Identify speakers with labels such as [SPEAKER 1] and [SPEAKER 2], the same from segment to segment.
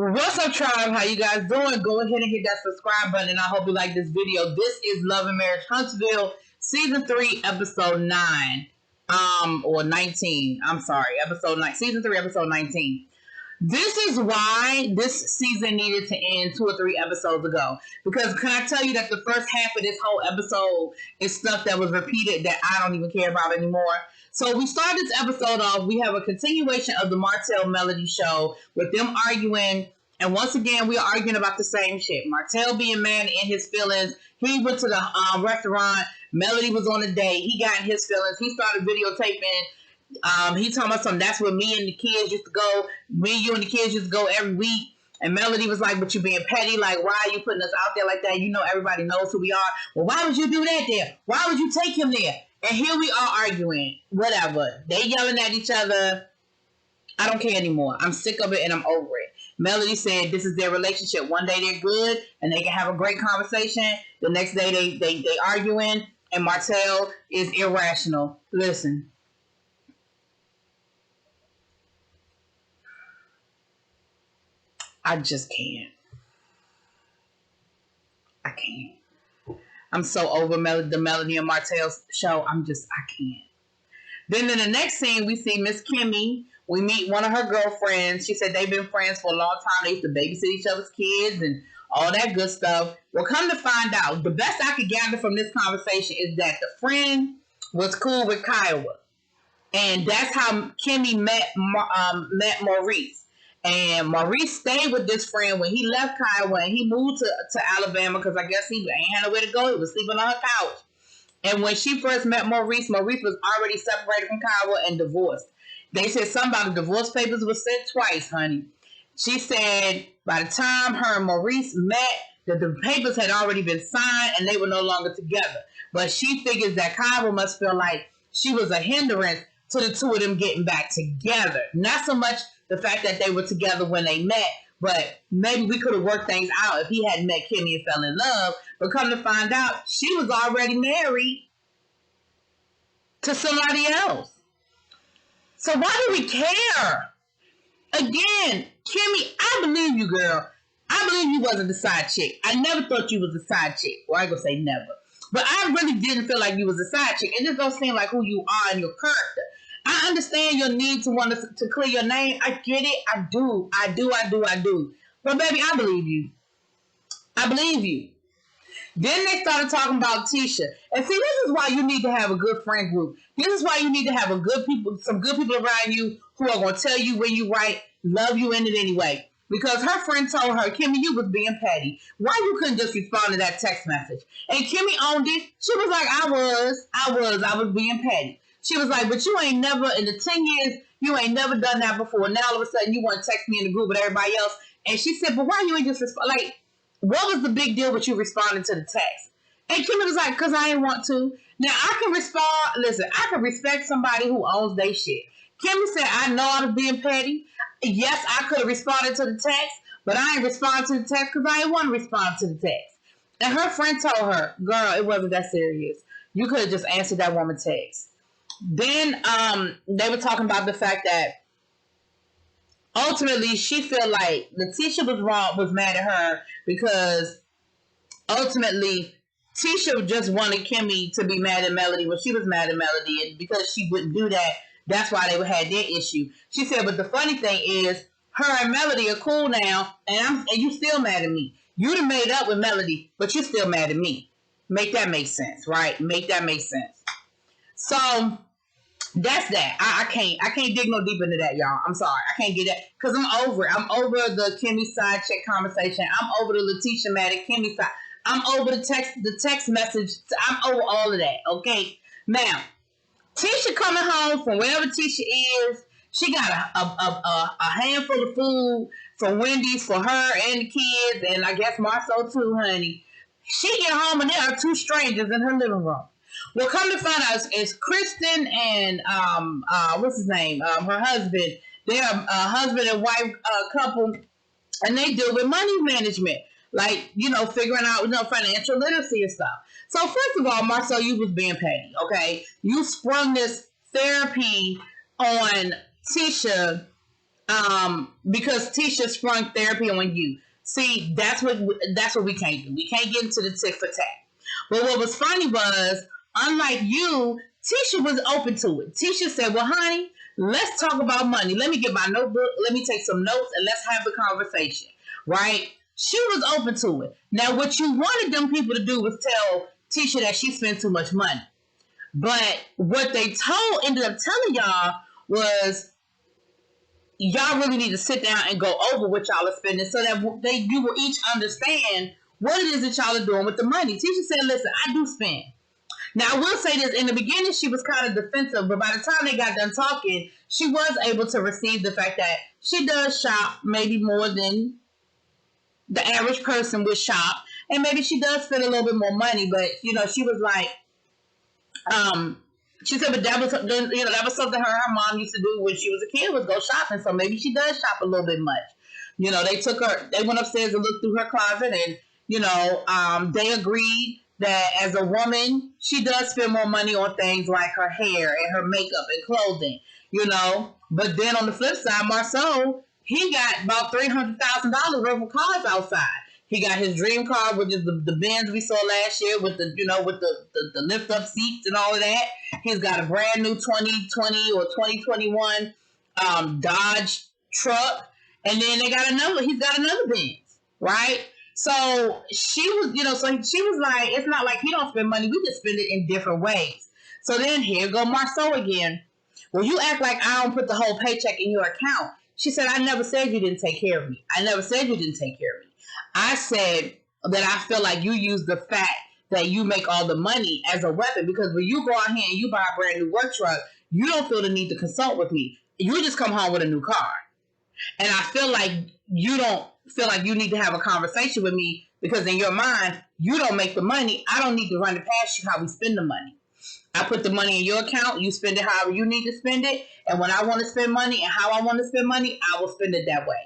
[SPEAKER 1] What's up, tribe? How you guys doing? Go ahead and hit that subscribe button, and I hope you like this video. This is Love and Marriage Huntsville, Season 3, Episode 9. Or 19. I'm sorry. Episode 9. Season 3, Episode 19. This is why this season needed to end 2 or 3 episodes ago. Because can I tell you that the first half of this whole episode is stuff that was repeated that I don't even care about anymore. So we start this episode off. We have a continuation of the Martell Melody show with them arguing. And once again, we are arguing about the same shit. Martell being mad in his feelings. He went to the restaurant. Melody was on a date. He got in his feelings. He started videotaping. He talking about something. That's where me and the kids used to go. Me, you, and the kids used to go every week. And Melody was like, but you being petty. Like, why are you putting us out there like that? You know everybody knows who we are. Well, why would you do that there? Why would you take him there? And here we are arguing. Whatever. They yelling at each other. I don't care anymore. I'm sick of it and I'm over it. Melody said this is their relationship. One day they're good and they can have a great conversation. The next day they arguing and Martell is irrational. Listen. I just can't. I can't. I'm so over the Melody and Martell show. I can't. Then in the next scene, we see Miss Kimmy. We meet one of her girlfriends. She said they've been friends for a long time. They used to babysit each other's kids and all that good stuff. Well, come to find out, the best I could gather from this conversation is that the friend was cool with Kiowa. And that's how Kimmy met Maurice. And Maurice stayed with this friend when he left Kiowa and he moved to Alabama because I guess he ain't had nowhere to go. He was sleeping on her couch. And when she first met Maurice was already separated from Kiowa and divorced. They said something about the divorce papers was sent twice, honey. She said by the time her and Maurice met, that the papers had already been signed and they were no longer together. But she figures that Kiowa must feel like she was a hindrance to the two of them getting back together. Not so much the fact that they were together when they met, but maybe we could have worked things out if he hadn't met Kimmy and fell in love. But come to find out, she was already married to somebody else. So why do we care? Again, Kimmy, I believe you, girl. I believe you wasn't the side chick. I never thought you was the side chick. Well, I ain't gonna say never. But I really didn't feel like you was a side chick. It just don't seem like who you are and your character. I understand your need to want to clear your name. I get it. I do. But baby, I believe you. I believe you. Then they started talking about Tisha. And see, this is why you need to have a good friend group. This is why you need to have some good people around you who are going to tell you when you right, love you in it anyway. Because her friend told her, Kimmy, you was being petty. Why you couldn't just respond to that text message? And Kimmy owned it. She was like, I was being petty. She was like, but you ain't never, in the 10 years, you ain't never done that before. Now all of a sudden you want to text me in the group with everybody else. And she said, but why you ain't just respond? Like, what was the big deal with you responding to the text? And Kimmy was like, because I ain't want to. Now, I can respond. Listen, I can respect somebody who owns their shit. Kimmy said, I know I was being petty. Yes, I could have responded to the text, but I ain't respond to the text because I ain't want to respond to the text. And her friend told her, girl, it wasn't that serious. You could have just answered that woman's text. Then they were talking about the fact that ultimately she felt like Letitia was mad at her because ultimately Tisha just wanted Kimmy to be mad at Melody when she was mad at Melody, and because she wouldn't do that, that's why they had their issue. She said, but the funny thing is, her and Melody are cool now, and you still mad at me. You done made up with Melody, but you still mad at me. Make that make sense, right? Make that make sense. So that's that. I can't dig no deeper into that, y'all. I'm sorry. I can't get that because I'm over it. I'm over the Kimmy side check conversation. I'm over the Letitia mad at Kimmy side. I'm over the text message. I'm over all of that. Okay. Now, Tisha coming home from wherever Tisha is. She got a handful of food from Wendy's for her and the kids, and I guess Marceau too, honey. She get home and there are 2 strangers in her living room. Well, come to find out, it's Kristen and what's his name? Her husband. They're a husband and wife couple, and they deal with money management, like figuring out financial literacy and stuff. So first of all, Marceau, you was being petty, okay? You sprung this therapy on Tisha Because Tisha sprung therapy on you. See, that's what we can't do. We can't get into the tick for tack. But what was funny was, unlike you, Tisha was open to it. Tisha said, well, honey, let's talk about money. Let me get my notebook. Let me take some notes and let's have the conversation. Right? She was open to it. Now, what you wanted them people to do was tell Tisha that she spent too much money. But what they ended up telling y'all was, y'all really need to sit down and go over what y'all are spending so that you will each understand what it is that y'all are doing with the money. Tisha said, listen, I do spend. Now, I will say this. In the beginning, she was kind of defensive, but by the time they got done talking, she was able to receive the fact that she does shop maybe more than the average person would shop, and maybe she does spend a little bit more money, but, she was like, she said, but that was something her mom used to do when she was a kid, was go shopping. So maybe she does shop a little bit much. They went upstairs and looked through her closet, and, they agreed that as a woman, she does spend more money on things like her hair and her makeup and clothing, But then on the flip side, Marceau, he got about $300,000 worth of cars outside. He got his dream car, which is the Benz we saw last year with the lift up seats and all of that. He's got a brand new 2020 or 2021 Dodge truck, and then he's got another Benz, right? So she was, she was like, it's not like he don't spend money. We just spend it in different ways. So then here go Marceau again. Well, you act like I don't put the whole paycheck in your account. She said, I never said you didn't take care of me. I never said you didn't take care of me. I said that I feel like you use the fact that you make all the money as a weapon, because when you go out here and you buy a brand new work truck, you don't feel the need to consult with me. You just come home with a new car. And I feel like you don't feel like you need to have a conversation with me because in your mind, you don't make the money. I don't need to run it past you how we spend the money. I put the money in your account. You spend it however you need to spend it. And when I want to spend money and how I want to spend money, I will spend it that way.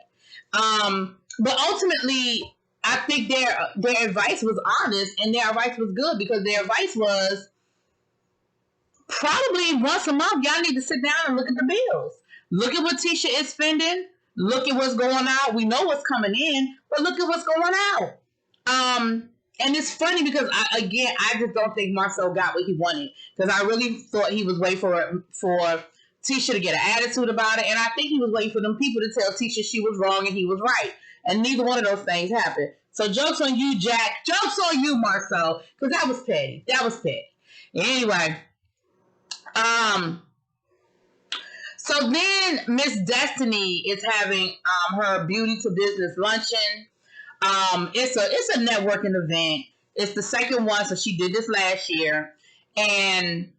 [SPEAKER 1] But ultimately, I think their advice was honest and their advice was good, because their advice was probably once a month, y'all need to sit down and look at the bills. Look at what Tisha is spending. Look at what's going out. We know what's coming in, but look at what's going out. And it's funny because I just don't think Marceau got what he wanted, because I really thought he was waiting for Tisha to get an attitude about it, and I think he was waiting for them people to tell Tisha she was wrong and he was right. And neither one of those things happened. So joke's on you, Jack. Joke's on you, Marceau. Because that was petty. That was petty. Anyway. So then Miss Destiny is having her beauty to business luncheon. It's a networking event. It's the second one. So she did this last year. And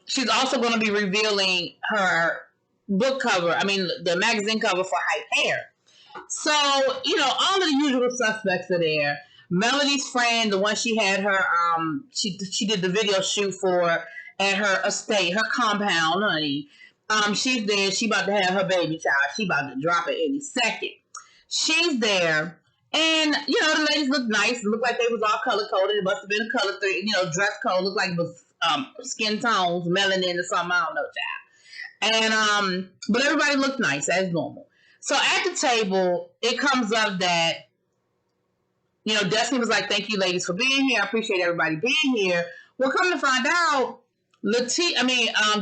[SPEAKER 1] she's also going to be revealing her book cover, the magazine cover for Hype Hair. So, all of the usual suspects are there. Melody's friend, the one she had her, she did the video shoot for at her estate, her compound, honey. She's there. She about to have her baby child. She about to drop it any second. She's there. And, the ladies look nice. It looked like they was all color-coded. It must have been a color, dress code. Looked like it was skin tones, melanin or something. I don't know, child. And but everybody looked nice as normal. So at the table, it comes up that Destiny was like, "Thank you, ladies, for being here. I appreciate everybody being here." Well, come to find out,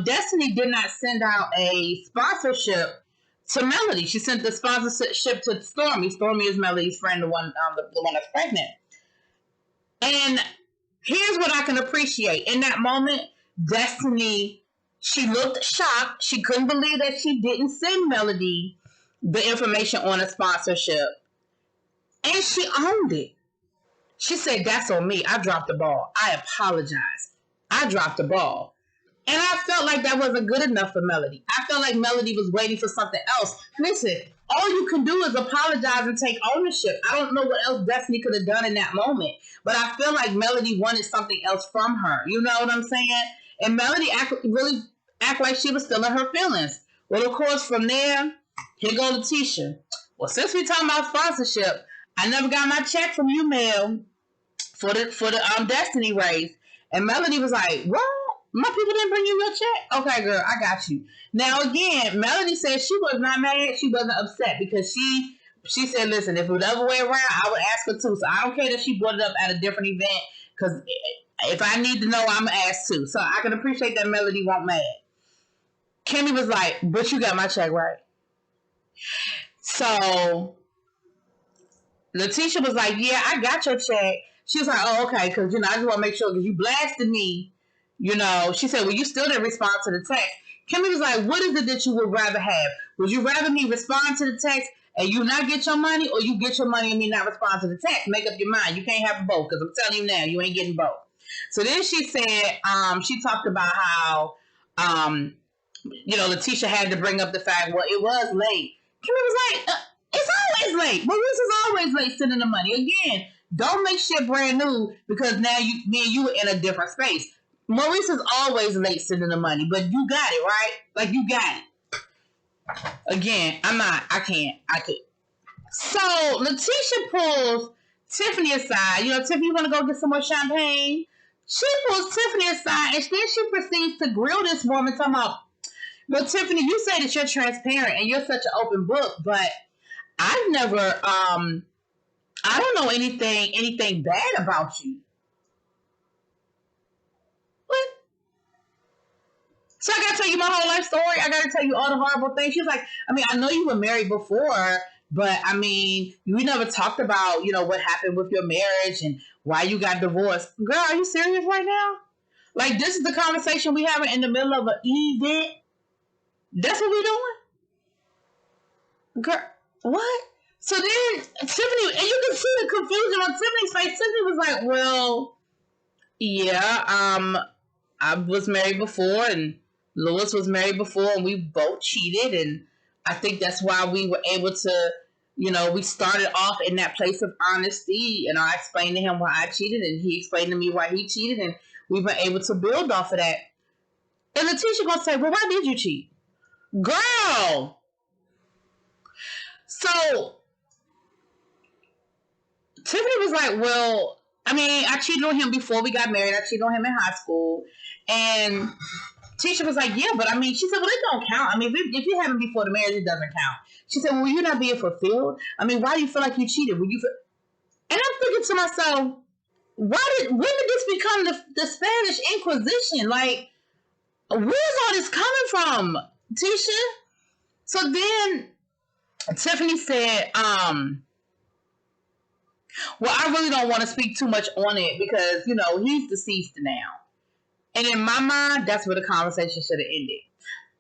[SPEAKER 1] Destiny did not send out a sponsorship to Melody. She sent the sponsorship to Stormy. Stormy is Melody's friend, the one that's pregnant. And here's what I can appreciate in that moment, Destiny. She looked shocked. She couldn't believe that she didn't send Melody the information on a sponsorship. And she owned it. She said, that's on me. I dropped the ball. I apologize. I dropped the ball. And I felt like that wasn't good enough for Melody. I felt like Melody was waiting for something else. Listen, all you can do is apologize and take ownership. I don't know what else Destiny could have done in that moment. But I feel like Melody wanted something else from her. You know what I'm saying? And Melody really act like she was still in her feelings. Well, of course, from there, here goes Tisha. Well, since we talking about sponsorship, I never got my check from you, Mel, for the Destiny race. And Melody was like, what? My people didn't bring you your check? Okay, girl, I got you. Now, again, Melody said she was not mad. She wasn't upset because she said, listen, if it was the other way around, I would ask her too. So I don't care that she brought it up at a different event because if I need to know, I'm going to ask too. So I can appreciate that Melody won't mad. Kimmy was like, but you got my check, right? So Letitia was like, yeah, I got your check. She was like, oh, okay, because, I just want to make sure because you blasted me. She said, well, you still didn't respond to the text. Kimmy was like, what is it that you would rather have? Would you rather me respond to the text and you not get your money, or you get your money and me not respond to the text? Make up your mind. You can't have both, because I'm telling you now, you ain't getting both. So then she said, she talked about how, Letitia had to bring up the fact, well, it was late. Kimmy was like, it's always late. Maurice is always late sending the money. Again, don't make shit brand new because now me and you are in a different space. Maurice is always late sending the money, but you got it, right? Like, you got it. Again, I could. So, Letitia pulls Tiffany aside. Tiffany, you want to go get some more champagne? She pulls Tiffany aside, and then she proceeds to grill this woman, talking about, well, Tiffany, you say that you're transparent and you're such an open book, but I've never, I don't know anything bad about you. What? So I gotta tell you my whole life story? I gotta tell you all the horrible things? She's like, I know you were married before, but we never talked about, what happened with your marriage and why you got divorced. Girl, are you serious right now? Like, this is the conversation we having in the middle of an event? That's what we doing? Girl, what? So then Tiffany, and you can see the confusion on Tiffany's face. Tiffany was like, well, yeah, I was married before and Lewis was married before and we both cheated, and I think that's why we were able to, we started off in that place of honesty, and I explained to him why I cheated and he explained to me why he cheated, and we were able to build off of that. And Letitia gonna say, well, why did you cheat? Girl! So Tiffany was like, well, I cheated on him before we got married. I cheated on him in high school. And Tisha was like, yeah, but she said, well, it don't count. If you haven't before the marriage, it doesn't count. She said, well, you're not being fulfilled. Why do you feel like you cheated? And I'm thinking to myself, when did this become the Spanish Inquisition? Like, where's all this coming from, Tisha? So then Tiffany said, well, I really don't want to speak too much on it because, he's deceased now. And in my mind, that's where the conversation should have ended.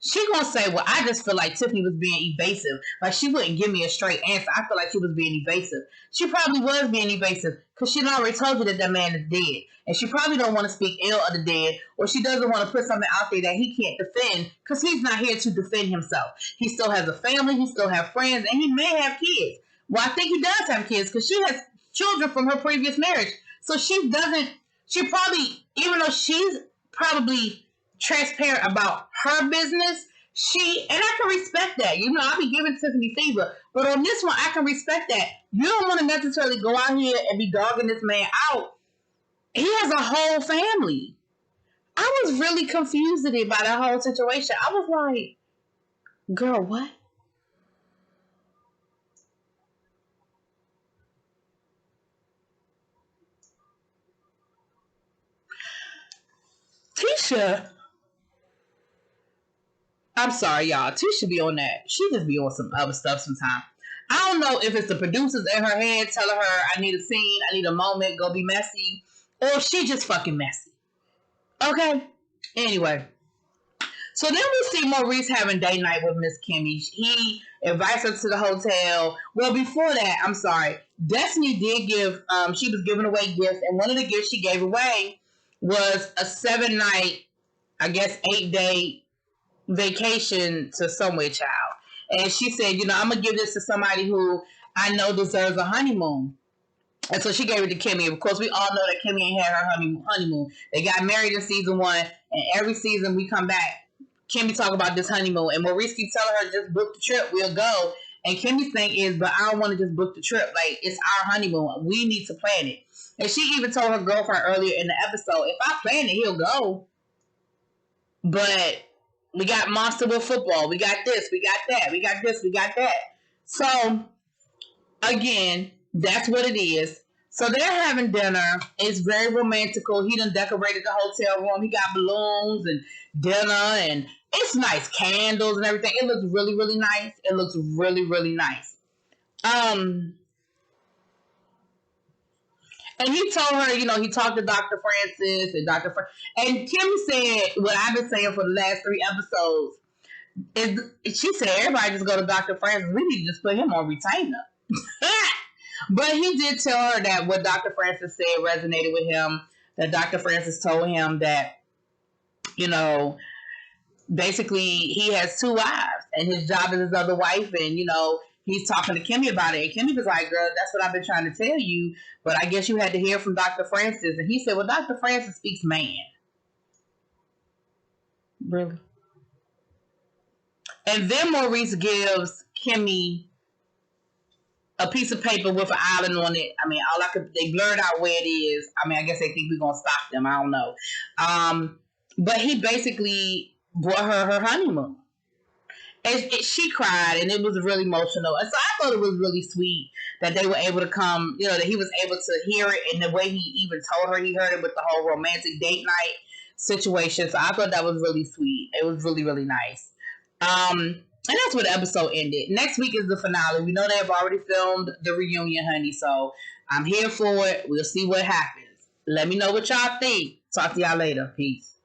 [SPEAKER 1] She gonna say, well, I just feel like Tiffany was being evasive. Like, she wouldn't give me a straight answer. I feel like she was being evasive. She probably was being evasive because she already told you that man is dead. And she probably don't want to speak ill of the dead, or she doesn't want to put something out there that he can't defend because he's not here to defend himself. He still has a family, he still has friends, and he may have kids. Well, I think he does have kids because she has children from her previous marriage. So she probably, even though she's probably transparent about her business, and I can respect that. I'll be giving Tiffany fever, but on this one, I can respect that. You don't want to necessarily go out here and be dogging this man out. He has a whole family. I was really confused today by that whole situation. I was like, girl, what? Tisha, I'm sorry, y'all. Tisha be on that. She just be on some other stuff sometimes. I don't know if it's the producers in her head telling her, I need a scene, I need a moment, go be messy, or if she just fucking messy. Okay? Anyway. So then we see Maurice having date night with Miss Kimmy. He invites her to the hotel. Well, before that, I'm sorry. Destiny did give, she was giving away gifts, and one of the gifts she gave away was a 7-night, I guess 8-day vacation to somewhere, child. And she said, I'm going to give this to somebody who I know deserves a honeymoon. And so she gave it to Kimmy. Of course, we all know that Kimmy ain't had her honeymoon. They got married in season 1, and every season we come back, Kimmy talk about this honeymoon. And Maurice keeps telling her, just book the trip, we'll go. And Kimmy's thing is, but I don't want to just book the trip. Like, it's our honeymoon. We need to plan it. And she even told her girlfriend earlier in the episode, if I plan it, he'll go. But we got monster with football. We got this. We got that. We got this. We got that. So again, that's what it is. So they're having dinner. It's very romantical. He done decorated the hotel room. He got balloons and dinner, and it's nice candles and everything. It looks really, really nice. It looks really, really nice. Um, and he told her, he talked to Dr. Francis and and Kim said what I've been saying for the last 3 episodes. She said everybody just go to Dr. Francis. We need to just put him on retainer. But he did tell her that what Dr. Francis said resonated with him. That Dr. Francis told him that, you know, basically he has 2 wives and his job is his other wife. And, he's talking to Kimmy about it. And Kimmy was like, girl, that's what I've been trying to tell you. But I guess you had to hear from Dr. Francis. And he said, well, Dr. Francis speaks man. Really? And then Maurice gives Kimmy a piece of paper with an island on it. I mean, they blurred out where it is. I mean, I guess they think we're going to stop them. I don't know. But he basically brought her honeymoon. And she cried, and it was really emotional. And so I thought it was really sweet that they were able to come, that he was able to hear it, and the way he even told her he heard it with the whole romantic date night situation. So I thought that was really sweet. It was really, really nice. And that's where the episode ended. Next week is the finale. We know they have already filmed the reunion, honey. So I'm here for it. We'll see what happens. Let me know what y'all think. Talk to y'all later. Peace.